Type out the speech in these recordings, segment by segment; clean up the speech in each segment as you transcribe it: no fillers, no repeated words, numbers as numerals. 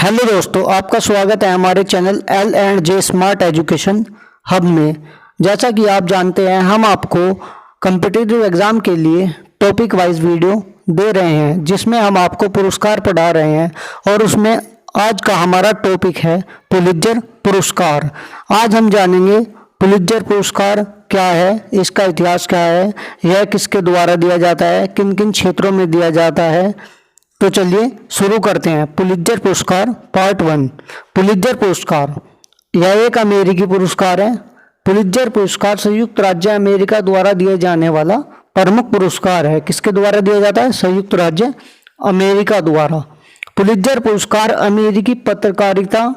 Hello दोस्तों, आपका स्वागत है हमारे channel L and J smart education hub में। जैसा कि आप जानते हैं, हम आपको कॉम्पिटिटिव एग्ज़ाम के लिए टॉपिक वाइज वीडियो दे रहे हैं, जिसमें हम आपको पुरस्कार पढ़ा रहे हैं। और उसमें आज का हमारा टॉपिक है पुलित्ज़र पुरस्कार। आज हम जानेंगे पुलित्ज़र पुरस्कार क्या है, इसका इतिहास क्या है, यह किसके द्वारा दिया जाता है, किन किन क्षेत्रों में दिया जाता है। तो चलिए शुरू करते हैं। पुलित्ज़र पुरस्कार पार्ट 1। पुलित्ज़र पुरस्कार यह एक अमेरिकी पुरस्कार है। पुलित्ज़र पुरस्कार संयुक्त राज्य अमेरिका द्वारा दिए जाने वाला प्रमुख पुरस्कार है। किसके द्वारा दिया जाता है? संयुक्त राज्य अमेरिका द्वारा। पुलित्ज़र पुरस्कार अमेरिकी पत्रकारिता,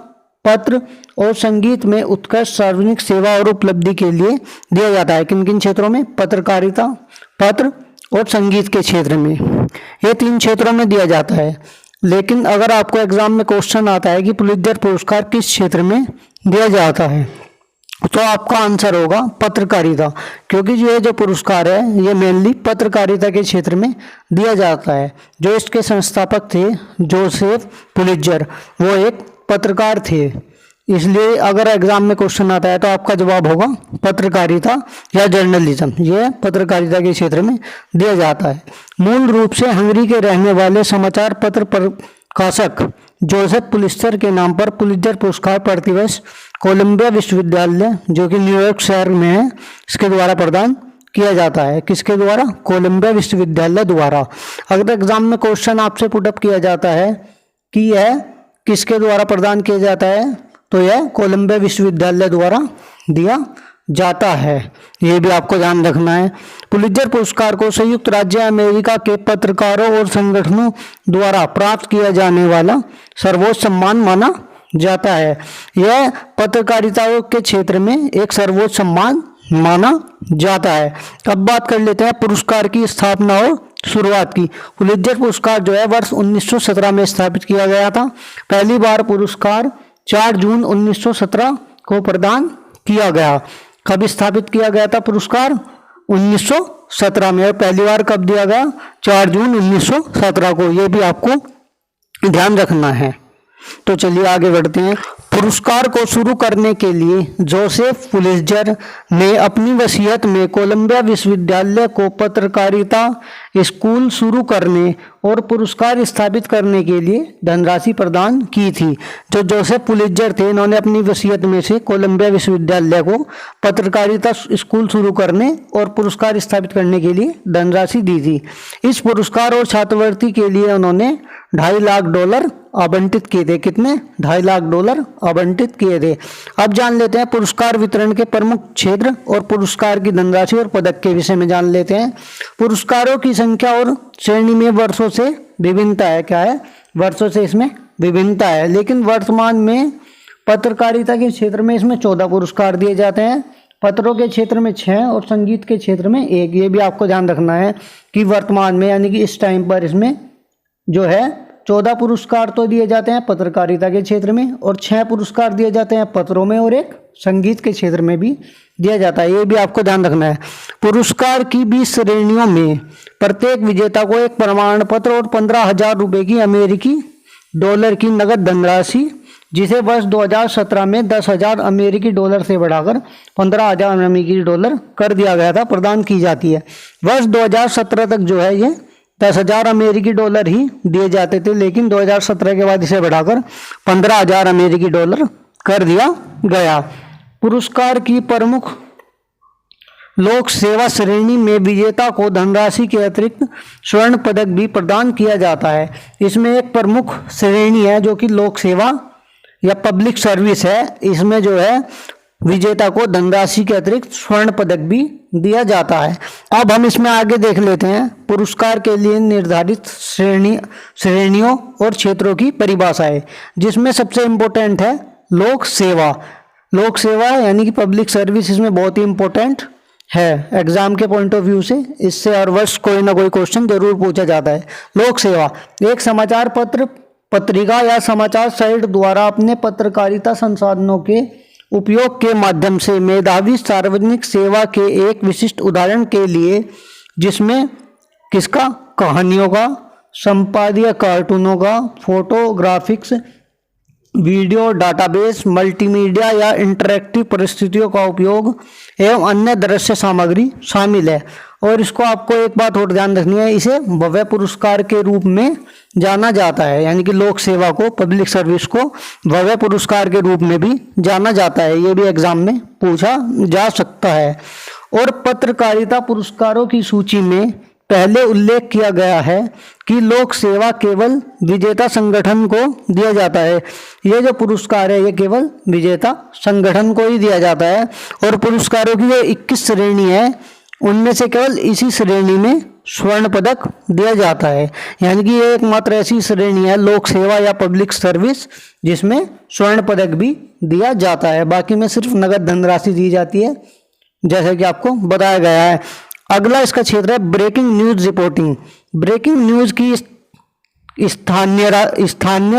पत्र और संगीत में उत्कृष्ट सार्वजनिक सेवा और उपलब्धि के लिए दिया जाता है। किन किन क्षेत्रों में? पत्रकारिता, पत्र और संगीत के क्षेत्र में। ये 3 क्षेत्रों में दिया जाता है। लेकिन अगर आपको एग्जाम में क्वेश्चन आता है कि पुलित्ज़र पुरस्कार किस क्षेत्र में दिया जाता है, तो आपका आंसर होगा पत्रकारिता, क्योंकि ये जो पुरस्कार है ये मेनली पत्रकारिता के क्षेत्र में दिया जाता है। जो इसके संस्थापक थे जोसेफ पुलित्ज़र, वो एक पत्रकार थे। इसलिए अगर एग्जाम में क्वेश्चन आता है तो आपका जवाब होगा पत्रकारिता या जर्नलिज्म। यह पत्रकारिता के क्षेत्र में दिया जाता है। मूल रूप से हंगरी के रहने वाले समाचार पत्र प्रकाशक जोसेफ पुलित्ज़र के नाम पर पुलित्ज़र पुरस्कार प्रतिवर्ष कोलंबिया विश्वविद्यालय, जो कि न्यूयॉर्क शहर में है, इसके द्वारा प्रदान किया जाता है। किसके द्वारा? कोलंबिया विश्वविद्यालय द्वारा। अगर एग्जाम में क्वेश्चन आपसे पुटअप किया जाता है कि यह किसके द्वारा प्रदान किया जाता है, तो यह कोलंबिया विश्वविद्यालय द्वारा दिया जाता है। ये भी आपको ध्यान रखना है। पुलित्ज़र पुरस्कार को संयुक्त राज्य अमेरिका के पत्रकारों और संगठनों द्वारा प्राप्त किया जाने वाला सर्वोच्च सम्मान माना जाता है। यह पत्रकारिता के क्षेत्र में एक सर्वोच्च सम्मान माना जाता है। अब बात कर लेते हैं पुरस्कार की स्थापना और शुरुआत की। पुलित्ज़र पुरस्कार जो है वर्ष 1917 में स्थापित किया गया था। पहली बार पुरस्कार 4 जून 1917 को प्रदान किया गया। कब स्थापित किया गया था पुरस्कार? 1917 में। और पहली बार कब दिया गया? 4 जून 1917 को। यह भी आपको ध्यान रखना है। तो चलिए आगे बढ़ते हैं। पुरस्कार को शुरू करने के लिए जोसेफ पुलित्ज़र ने अपनी वसीयत में कोलंबिया विश्वविद्यालय को पत्रकारिता स्कूल शुरू करने और पुरस्कार स्थापित करने के लिए धनराशि प्रदान की थी। जो जोसेफ पुलित्ज़र थे, इन्होंने अपनी वसीयत में से कोलंबिया विश्वविद्यालय को पत्रकारिता स्कूल शुरू करने और पुरस्कार स्थापित करने के लिए धनराशि दी थी। इस पुरस्कार और छात्रवृत्ति के लिए उन्होंने $2.5 लाख आवंटित किए थे। कितने? $2.5 लाख आवंटित किए थे। अब जान लेते हैं पुरस्कार वितरण के प्रमुख क्षेत्र और पुरस्कार की धनराशि और पदक के विषय में जान लेते हैं। पुरस्कारों की संख्या और श्रेणी में वर्षों से विभिन्नता है। क्या है? वर्षों से इसमें विभिन्नता है। लेकिन वर्तमान में पत्रकारिता के क्षेत्र में इसमें 14 पुरस्कार दिए जाते हैं, पत्रों के क्षेत्र में 6 और संगीत के क्षेत्र में 1। ये भी आपको ध्यान रखना है कि वर्तमान में यानी कि इस टाइम पर इसमें जो है 14 पुरस्कार तो दिए जाते हैं पत्रकारिता के क्षेत्र में, और 6 पुरस्कार दिए जाते हैं पत्रों में, और 1 संगीत के क्षेत्र में भी दिया जाता है। ये भी आपको ध्यान रखना है। पुरस्कार की 20 श्रेणियों में प्रत्येक विजेता को एक प्रमाण पत्र और 15,000 रुपये की अमेरिकी डॉलर की नगद धनराशि, जिसे वर्ष 2017 में 10,000 अमेरिकी डॉलर से बढ़ाकर 15,000 अमेरिकी डॉलर कर दिया गया था, प्रदान की जाती है। वर्ष 2017 तक जो है ये 10,000 अमेरिकी डॉलर ही दिए जाते थे, लेकिन 2017 के बाद इसे बढ़ाकर 15,000 अमेरिकी डॉलर कर दिया गया। पुरस्कार की प्रमुख लोक सेवा श्रेणी में विजेता को धनराशि के अतिरिक्त स्वर्ण पदक भी प्रदान किया जाता है। इसमें एक प्रमुख श्रेणी है जो कि लोक सेवा या पब्लिक सर्विस है। इसमें जो है विजेता को धनराशि के अतिरिक्त स्वर्ण पदक भी दिया जाता है। अब हम इसमें आगे देख लेते हैं पुरस्कार के लिए निर्धारित श्रेणियों और क्षेत्रों की परिभाषाएं, जिसमें सबसे इम्पोर्टेंट है लोक सेवा। लोक सेवा यानी कि पब्लिक सर्विस इसमें बहुत ही इम्पोर्टेंट है एग्जाम के पॉइंट ऑफ व्यू से। इससे हर वर्ष कोई ना कोई क्वेश्चन जरूर पूछा जाता है। लोक सेवा एक समाचार पत्र, पत्रिका या समाचार साइट द्वारा अपने पत्रकारिता संसाधनों के उपयोग के माध्यम से मेधावी सार्वजनिक सेवा के एक विशिष्ट उदाहरण के लिए, जिसमें किसका? कहानियों का, संपादकीय कार्टूनों का, फोटोग्राफिक्स वीडियो, डाटाबेस, मल्टीमीडिया या इंटरैक्टिव परिस्थितियों का उपयोग एवं अन्य दृश्य सामग्री शामिल है। और इसको आपको एक बात और ध्यान रखनी है, इसे भव्य पुरस्कार के रूप में जाना जाता है, यानी कि लोक सेवा को, पब्लिक सर्विस को भव्य पुरस्कार के रूप में भी जाना जाता है। ये भी एग्जाम में पूछा जा सकता है। और पत्रकारिता पुरस्कारों की सूची में पहले उल्लेख किया गया है कि लोक सेवा केवल विजेता संगठन को दिया जाता है। ये जो पुरस्कार है ये केवल विजेता संगठन को ही दिया जाता है। और पुरस्कारों की जो 21 श्रेणी है उनमें से केवल इसी श्रेणी में स्वर्ण पदक दिया जाता है, यानी कि ये एकमात्र ऐसी श्रेणी है लोक सेवा या पब्लिक सर्विस जिसमें स्वर्ण पदक भी दिया जाता है। बाकी में सिर्फ नगद धनराशि दी जाती है, जैसे कि आपको बताया गया है। अगला इसका क्षेत्र है breaking news reporting. Breaking news की स्थानीय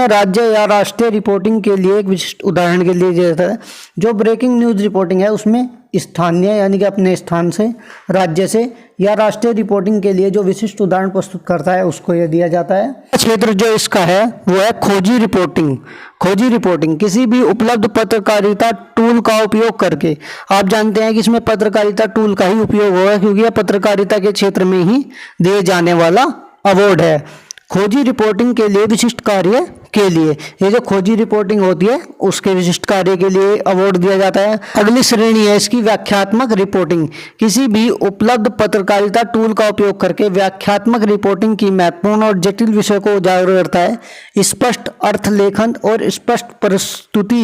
राज्य या राष्ट्रीय रिपोर्टिंग के लिए एक विशिष्ट उदाहरण के लिए जैसा है, जो ब्रेकिंग न्यूज रिपोर्टिंग है उसमें स्थानीय यानी कि अपने स्थान से, राज्य से या राष्ट्रीय रिपोर्टिंग के लिए जो विशिष्ट उदाहरण प्रस्तुत करता है उसको यह दिया जाता है। क्षेत्र जो इसका है वो है खोजी रिपोर्टिंग। खोजी रिपोर्टिंग किसी भी उपलब्ध पत्रकारिता टूल का उपयोग करके, आप जानते हैं कि इसमें पत्रकारिता टूल का ही उपयोग होगा क्योंकि यह पत्रकारिता के क्षेत्र में ही दिए जाने वाला अवार्ड है। खोजी रिपोर्टिंग के लिए विशिष्ट कार्य के लिए, ये जो खोजी रिपोर्टिंग होती है उसके विशिष्ट कार्य के लिए अवार्ड दिया जाता है। अगली श्रेणी है इसकी व्याख्यात्मक रिपोर्टिंग। किसी भी उपलब्ध पत्रकारिता टूल का उपयोग करके व्याख्यात्मक रिपोर्टिंग की महत्वपूर्ण और जटिल विषय को उजागर करता है। स्पष्ट अर्थ लेखन और स्पष्ट प्रस्तुति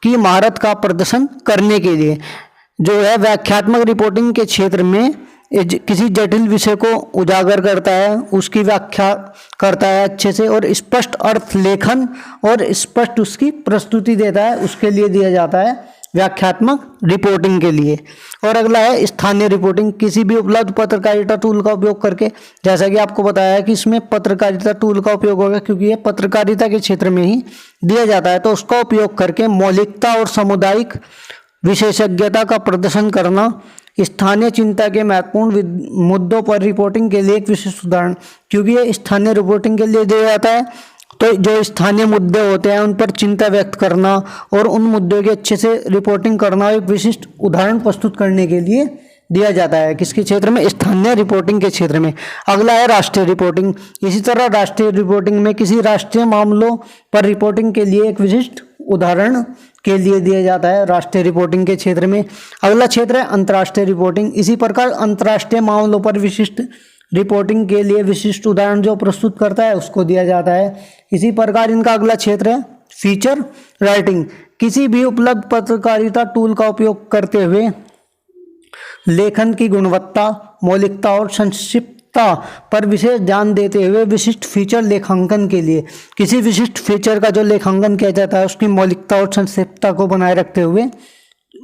की महारत का प्रदर्शन करने के लिए जो है व्याख्यात्मक रिपोर्टिंग के क्षेत्र में किसी जटिल विषय को उजागर करता है, उसकी व्याख्या करता है अच्छे से और स्पष्ट अर्थ लेखन और स्पष्ट उसकी प्रस्तुति देता है, उसके लिए दिया जाता है व्याख्यात्मक रिपोर्टिंग के लिए। और अगला है स्थानीय रिपोर्टिंग। किसी भी उपलब्ध पत्रकारिता टूल का उपयोग करके, जैसा कि आपको बताया है कि इसमें पत्रकारिता टूल का उपयोग होगा क्योंकि ये पत्रकारिता के क्षेत्र में ही दिया जाता है, तो उसका उपयोग करके मौलिकता और सामुदायिक विशेषज्ञता का प्रदर्शन करना, स्थानीय चिंता के महत्वपूर्ण मुद्दों पर रिपोर्टिंग के लिए एक विशिष्ट उदाहरण, क्योंकि ये स्थानीय रिपोर्टिंग के लिए दिया जाता है तो जो स्थानीय मुद्दे होते हैं उन पर चिंता व्यक्त करना और उन मुद्दों की अच्छे से रिपोर्टिंग करना एक विशिष्ट उदाहरण प्रस्तुत करने के लिए दिया जाता है। किसके क्षेत्र में? स्थानीय रिपोर्टिंग के क्षेत्र में। अगला है राष्ट्रीय रिपोर्टिंग। इसी तरह राष्ट्रीय रिपोर्टिंग में किसी राष्ट्रीय मामलों पर रिपोर्टिंग के लिए एक विशिष्ट उदाहरण के लिए दिया जाता है राष्ट्रीय रिपोर्टिंग के क्षेत्र में। अगला क्षेत्र है अंतर्राष्ट्रीय रिपोर्टिंग। इसी प्रकार अंतर्राष्ट्रीय मामलों पर विशिष्ट रिपोर्टिंग के लिए विशिष्ट उदाहरण जो प्रस्तुत करता है उसको दिया जाता है। इसी प्रकार इनका अगला क्षेत्र है फीचर राइटिंग। किसी भी उपलब्ध पत्रकारिता टूल का उपयोग करते हुए लेखन की गुणवत्ता, मौलिकता और संक्षिप्तता पर विशेष ध्यान देते हुए विशिष्ट फीचर लेखांकन के लिए, किसी विशिष्ट फीचर का जो लेखांकन किया जाता है उसकी मौलिकता और संक्षिप्तता को बनाए रखते हुए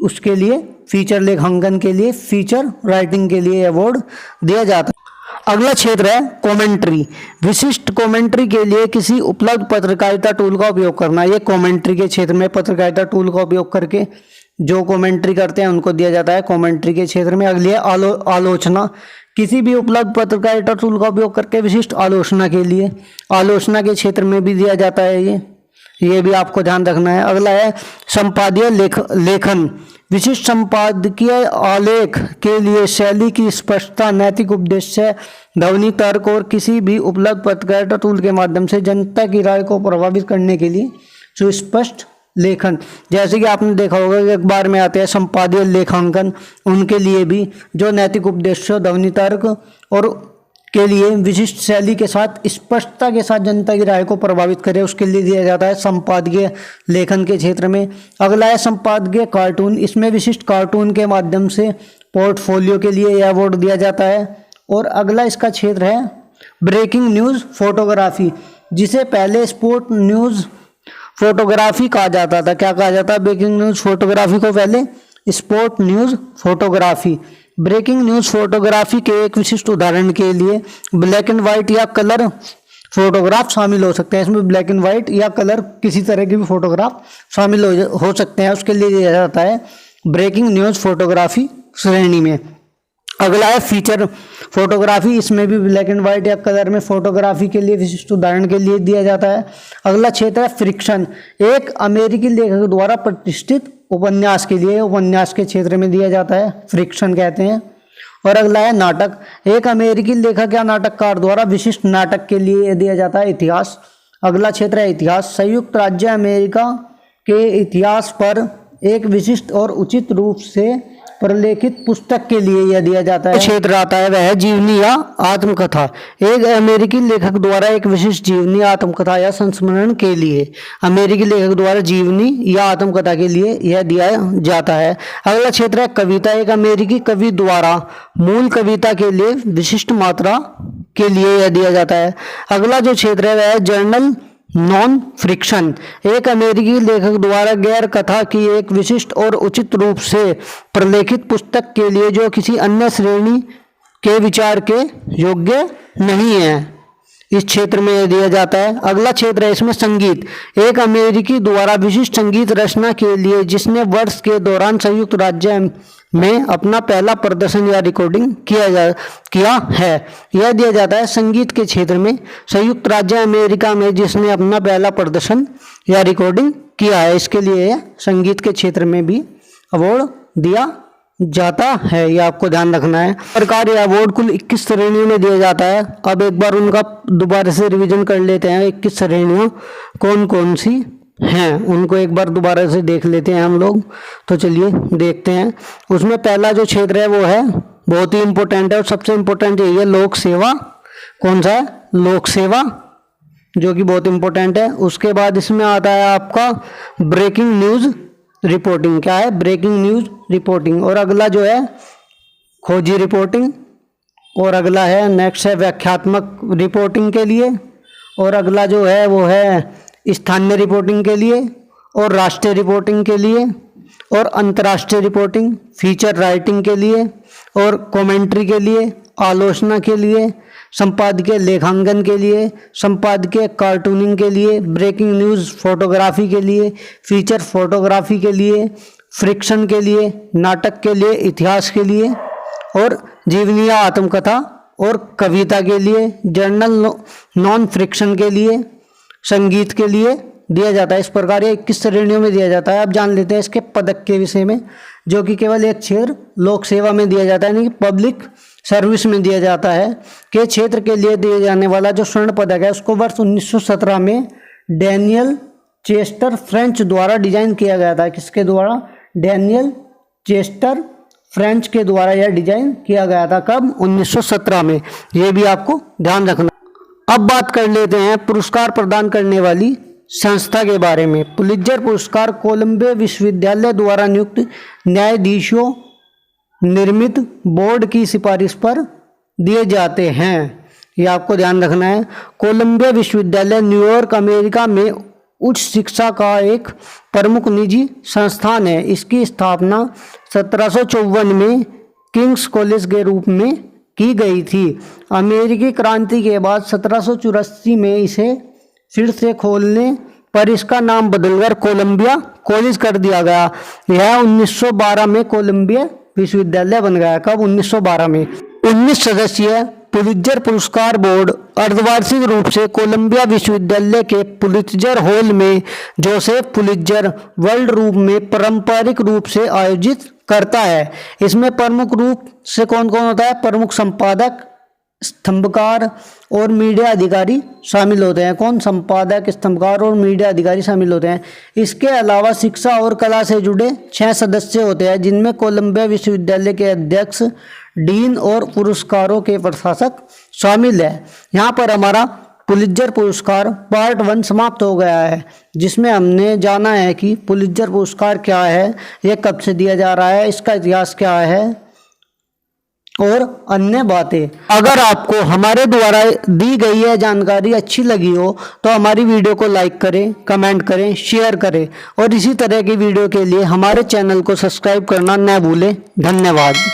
उसके लिए फीचर लेखांकन के लिए, फीचर राइटिंग के लिए अवार्ड दिया जाता है। अगला क्षेत्र है कमेंट्री। विशिष्ट कमेंट्री के लिए किसी उपलब्ध पत्रकारिता टूल का उपयोग करना। ये कमेंट्री के क्षेत्र में पत्रकारिता टूल का उपयोग करके जो कमेंट्री करते हैं उनको दिया जाता है कमेंट्री के क्षेत्र में। अगली है आलोचना। किसी भी उपलब्ध पत्रकारिता टूल का उपयोग करके विशिष्ट आलोचना के लिए, आलोचना के क्षेत्र में भी दिया जाता है ये भी आपको ध्यान रखना है। अगला है संपादकीय लेखन। विशिष्ट संपादकीय आलेख के लिए शैली की स्पष्टता, नैतिक उद्देश्य, ध्वनि तर्क और किसी भी उपलब्ध पत्रकारिता टूल के माध्यम से जनता की राय को प्रभावित करने के लिए सुस्पष्ट लेखन। जैसे कि आपने देखा होगा कि अखबार में आते हैं संपादकीय लेखांकन, उनके लिए भी जो नैतिक उद्देश्य, ध्वनि तर्क और के लिए विशिष्ट शैली के साथ स्पष्टता के साथ जनता की राय को प्रभावित करे उसके लिए दिया जाता है संपादकीय लेखन के क्षेत्र में। अगला है संपादकीय कार्टून। इसमें विशिष्ट कार्टून के माध्यम से पोर्टफोलियो के लिए यह अवार्ड दिया जाता है। और अगला इसका क्षेत्र है ब्रेकिंग न्यूज़ फोटोग्राफी, जिसे पहले स्पोर्ट न्यूज़ फोटोग्राफी कहा जाता था। क्या कहा जाता है? ब्रेकिंग न्यूज़ फोटोग्राफी को पहले sport news photography. Breaking news photography के एक विशिष्ट उदाहरण के लिए ब्लैक एंड वाइट या कलर फोटोग्राफ शामिल हो सकते हैं। इसमें ब्लैक एंड वाइट या कलर किसी तरह के भी फोटोग्राफ शामिल हो सकते हैं, उसके लिए दिया जाता है ब्रेकिंग न्यूज़ फोटोग्राफी श्रेणी में। अगला है फीचर फोटोग्राफी, इसमें भी ब्लैक एंड व्हाइट या कलर में फोटोग्राफी के लिए विशिष्ट उदाहरण के लिए दिया जाता है। अगला क्षेत्र है फ्रिक्शन, एक अमेरिकी लेखक द्वारा प्रतिष्ठित उपन्यास के लिए उपन्यास के क्षेत्र में दिया जाता है, फ्रिक्शन कहते हैं। और अगला है नाटक, एक अमेरिकी लेखक या नाटककार द्वारा विशिष्ट नाटक के लिए दिया जाता है इतिहास। अगला क्षेत्र है इतिहास, संयुक्त राज्य अमेरिका के इतिहास पर एक विशिष्ट और उचित रूप से प्रलेखित पुस्तक के लिए यह दिया जाता है। क्षेत्र आता है वह है जीवनी या आत्मकथा, एक अमेरिकी लेखक द्वारा एक विशिष्ट जीवनी आत्मकथा या संस्मरण के लिए अमेरिकी लेखक द्वारा जीवनी या आत्मकथा के लिए यह दिया जाता है। अगला क्षेत्र है कविता, एक अमेरिकी कवि द्वारा मूल कविता के लिए विशिष्ट मात्रा के लिए यह दिया जाता है। अगला जो क्षेत्र है वह है जर्नल नॉन फ्रिक्शन, एक अमेरिकी लेखक द्वारा गैर कथा की एक विशिष्ट और उचित रूप से प्रलेखित पुस्तक के लिए जो किसी अन्य श्रेणी के विचार के योग्य नहीं है, इस क्षेत्र में दिया जाता है। अगला क्षेत्र है इसमें संगीत, एक अमेरिकी द्वारा विशिष्ट संगीत रचना के लिए जिसने वर्ष के दौरान संयुक्त राज्य में अपना पहला प्रदर्शन या रिकॉर्डिंग किया है, यह दिया जाता है संगीत के क्षेत्र में। संयुक्त राज्य अमेरिका में जिसने अपना पहला प्रदर्शन या रिकॉर्डिंग किया है, इसके लिए संगीत के क्षेत्र में भी अवार्ड दिया जाता है, यह आपको ध्यान रखना है। प्रकार यह अवार्ड कुल 21 श्रेणियों में दिया जाता है। अब एक बार उनका दोबारा से रिवीजन कर लेते हैं, 21 श्रेणियाँ कौन कौन सी हैं उनको एक बार दोबारा से देख लेते हैं हम लोग। तो चलिए देखते हैं। उसमें पहला जो क्षेत्र है वो है बहुत ही इंपॉर्टेंट है और सबसे इंपॉर्टेंट यही है लोक सेवा। कौन सा है? लोक सेवा, जो कि बहुत इंपॉर्टेंट है। उसके बाद इसमें आता है आपका ब्रेकिंग न्यूज़ रिपोर्टिंग, क्या है? Breaking news reporting. और अगला जो है खोजी रिपोर्टिंग, और अगला है नेक्स्ट है व्याख्यात्मक रिपोर्टिंग के लिए, और अगला जो है वो है स्थानीय रिपोर्टिंग के लिए, और राष्ट्रीय रिपोर्टिंग के लिए, और अंतर्राष्ट्रीय रिपोर्टिंग, फीचर राइटिंग के लिए, और कमेंट्री के लिए, आलोचना के लिए, संपादकीय लेखांकन के लिए, संपादकीय कार्टूनिंग के लिए, ब्रेकिंग न्यूज़ फोटोग्राफी के लिए, फीचर फोटोग्राफी के लिए, फ्रिक्शन के लिए, नाटक के लिए, इतिहास के लिए, और जीवनी या आत्मकथा और कविता के लिए, जर्नल नॉन फ्रिक्शन के लिए, संगीत के लिए दिया जाता है। इस प्रकार ये 21 श्रेणियों में दिया जाता है। अब जान लेते हैं इसके पदक के विषय में, जो कि केवल एक क्षेत्र लोक सेवा में दिया जाता है, यानी कि पब्लिक सर्विस में दिया जाता है। के क्षेत्र के लिए दिए जाने वाला जो स्वर्ण पदक है उसको वर्ष 1917 में डैनियल चेस्टर फ्रेंच द्वारा डिजाइन किया गया था। किसके द्वारा? डैनियल चेस्टर फ्रेंच के द्वारा यह डिजाइन किया गया था। कब? 1917 में। ये भी आपको ध्यान रखना। अब बात कर लेते हैं पुरस्कार प्रदान करने वाली संस्था के बारे में। पुलित्जर पुरस्कार कोलंबिया विश्वविद्यालय द्वारा नियुक्त न्यायाधीशों निर्मित बोर्ड की सिफारिश पर दिए जाते हैं, यह आपको ध्यान रखना है। कोलंबिया विश्वविद्यालय न्यूयॉर्क अमेरिका में उच्च शिक्षा का एक प्रमुख निजी संस्थान है। इसकी स्थापना 1754 में किंग्स कॉलेज के रूप में की गई थी। अमेरिकी क्रांति के बाद 1784 में इसे फिर से खोलने पर इसका नाम बदलकर कोलंबिया कॉलेज कर दिया गया। यह 1912 में कोलंबिया विश्वविद्यालय बन गया। कब? 1912 में। 19 सदस्यीय पुलित्जर पुरस्कार बोर्ड अर्धवार्षिक रूप से कोलंबिया विश्वविद्यालय के पुलित्जर हॉल में जोसेफ पुलित्जर वर्ल्ड रूप में पारंपरिक रूप से आयोजित करता है। इसमें प्रमुख रूप से कौन कौन होता है? प्रमुख संपादक, स्तंभकार और मीडिया अधिकारी शामिल होते हैं। कौन? संपादक, स्तंभकार और मीडिया अधिकारी शामिल होते हैं। इसके अलावा शिक्षा और कला से जुड़े 6 सदस्य होते हैं, जिनमें कोलंबिया विश्वविद्यालय के अध्यक्ष, डीन और पुरस्कारों के प्रशासक शामिल है। यहाँ पर हमारा पुलित्जर पुरस्कार पार्ट 1 समाप्त हो गया है, जिसमें हमने जाना है कि पुलित्जर पुरस्कार क्या है, यह कब से दिया जा रहा है, इसका इतिहास क्या है और अन्य बातें। अगर आपको हमारे द्वारा दी गई यह जानकारी अच्छी लगी हो तो हमारी वीडियो को लाइक करें, कमेंट करें, शेयर करें और इसी तरह की वीडियो के लिए हमारे चैनल को सब्सक्राइब करना न भूलें। धन्यवाद।